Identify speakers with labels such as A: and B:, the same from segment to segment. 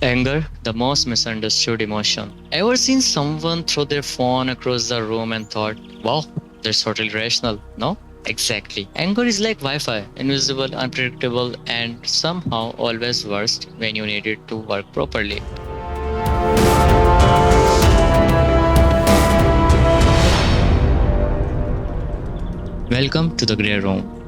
A: Anger, the most misunderstood emotion. Ever seen someone throw their phone across the room and thought, wow, that's totally rational? No? Exactly. Anger is like Wi Fi, invisible, unpredictable, and somehow always worst when you need it to work properly. Welcome to the Grey Room.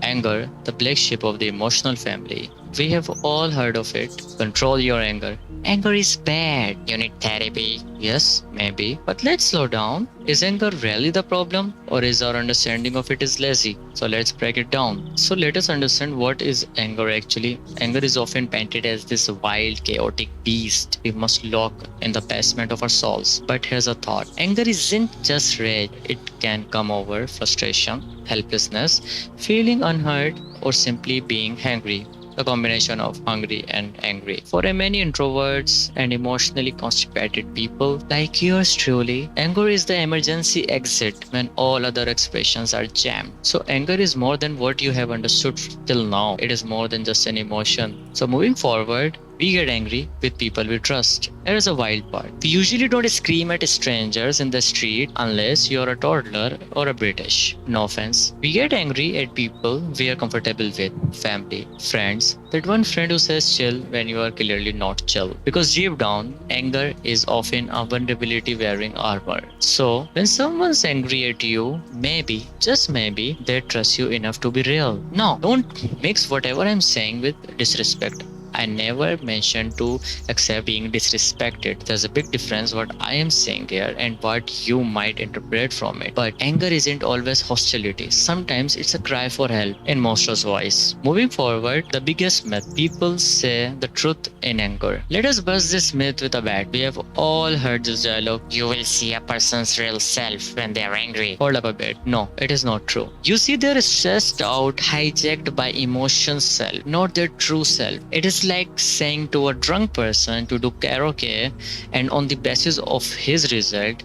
A: Anger, the black sheep of the emotional family. We have all heard of it. Control your anger. Anger is bad. You need therapy. Yes, maybe. But let's slow down. Is anger really the problem? Or is our understanding of it is lazy? So let's break it down. So let us understand what is anger actually. Anger is often painted as this wild, chaotic beast we must lock in the basement of our souls. But here's a thought. Anger isn't just rage. It can come over frustration, helplessness, feeling unheard, or simply being hungry. The combination of hungry and angry. For a many introverts and emotionally constipated people like yours truly, anger is the emergency exit when all other expressions are jammed. So anger is more than what you have understood till now. It is more than just an emotion. So moving forward, we get angry with people we trust. Here is a wild part. We usually don't scream at strangers in the street unless you're a toddler or a British. No offense. We get angry at people we are comfortable with, family, friends. That one friend who says chill when you are clearly not chill. Because deep down, anger is often a vulnerability wearing armor. So, when someone's angry at you, maybe, just maybe, they trust you enough to be real. No, don't mix whatever I'm saying with disrespect. I never mentioned to accept being disrespected. There's a big difference what I am saying here and what you might interpret from it. But anger isn't always hostility. Sometimes it's a cry for help in monster's voice. Moving forward, the biggest myth. People say the truth in anger. Let us bust this myth with a bat. We have all heard this dialogue. You will see a person's real self when they are angry. Hold up a bit. No, it is not true. You see they're stressed out, hijacked by emotions self, not their true self. It is like saying to a drunk person to do karaoke, and on the basis of his result,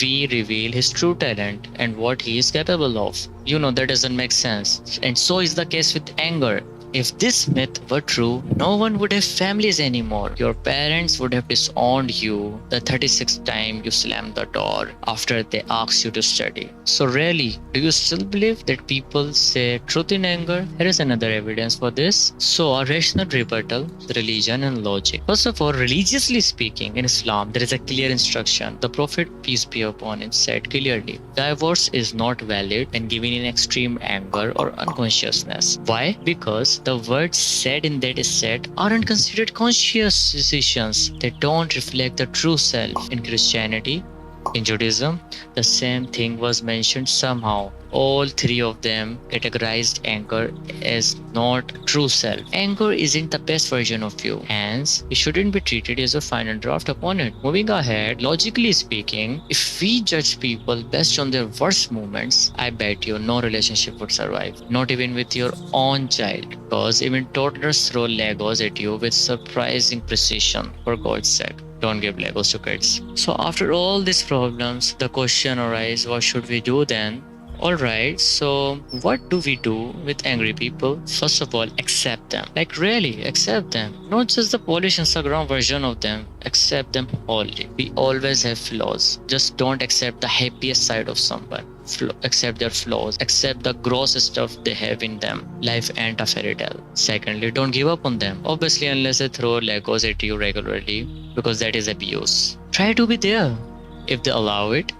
A: we reveal his true talent and what he is capable of. That doesn't make sense. And so is the case with anger. If this myth were true, no one would have families anymore. Your parents would have disowned you the 36th time you slammed the door after they asked you to study. So really, do you still believe that people say truth in anger? Here is another evidence for this. So a rational rebuttal, religion and logic. First of all, religiously speaking, in Islam, there is a clear instruction. The Prophet, peace be upon him, said clearly, divorce is not valid when given in extreme anger or unconsciousness. Why? Because the words said in that state aren't considered conscious decisions. They don't reflect the true self. In Christianity, in Judaism, the same thing was mentioned somehow. All three of them categorized anger as not true self. Anger isn't the best version of you, hence, it shouldn't be treated as a final draft upon it. Moving ahead, logically speaking, if we judge people based on their worst moments, I bet you no relationship would survive, not even with your own child, because even toddlers throw Legos at you with surprising precision, for God's sake. Don't give Legos to kids. So after all these problems, the question arises, what should we do then? Alright, so what do we do with angry people? First of all, accept them. Like really, accept them. Not just the polished Instagram version of them. Accept them wholly. We always have flaws. Just don't accept the happiest side of someone. Accept their flaws. Accept the gross stuff they have in them. Life ain't a fairy tale. Secondly, don't give up on them. Obviously, unless they throw Legos at you regularly, because that is abuse. Try to be there if they allow it.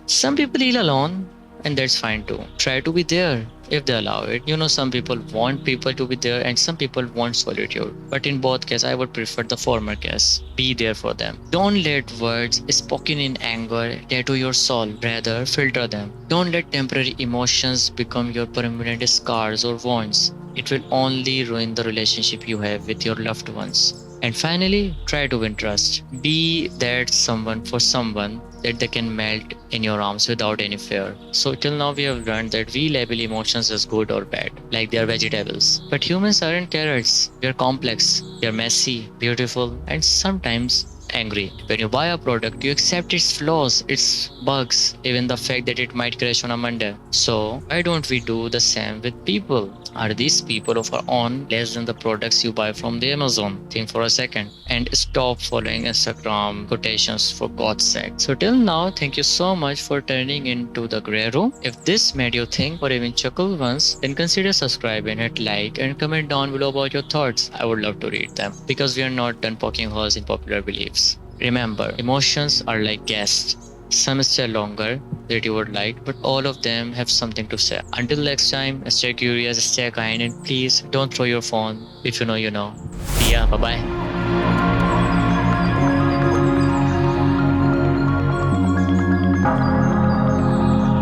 A: Some people heal alone, and that's fine too. Try to be there if they allow it. Some people want people to be there and some people want solitude. But in both cases, I would prefer the former case. Be there for them. Don't let words spoken in anger tattoo your soul. Rather, filter them. Don't let temporary emotions become your permanent scars or wounds. It will only ruin the relationship you have with your loved ones. And finally, try to win trust. Be that someone for someone that they can melt in your arms without any fear. So till now we have learned that we label emotions as good or bad, like they are vegetables. But humans aren't carrots. We are complex, we are messy, beautiful, and sometimes angry. When you buy a product, you accept its flaws, its bugs, even the fact that it might crash on a Monday. So, why don't we do the same with people? Are these people of our own less than the products you buy from the Amazon? Think for a second and stop following Instagram quotations for God's sake. So, till now, thank you so much for turning into the Grey Room. If this made you think or even chuckle once, then consider subscribing, hit like, and comment down below about your thoughts. I would love to read them because we are not done poking holes in popular beliefs. Remember, emotions are like guests. Some stay longer that you would like, but all of them have something to say. Until next time, stay curious, stay kind, and please don't throw your phone. If you know, you know. Yeah, bye bye.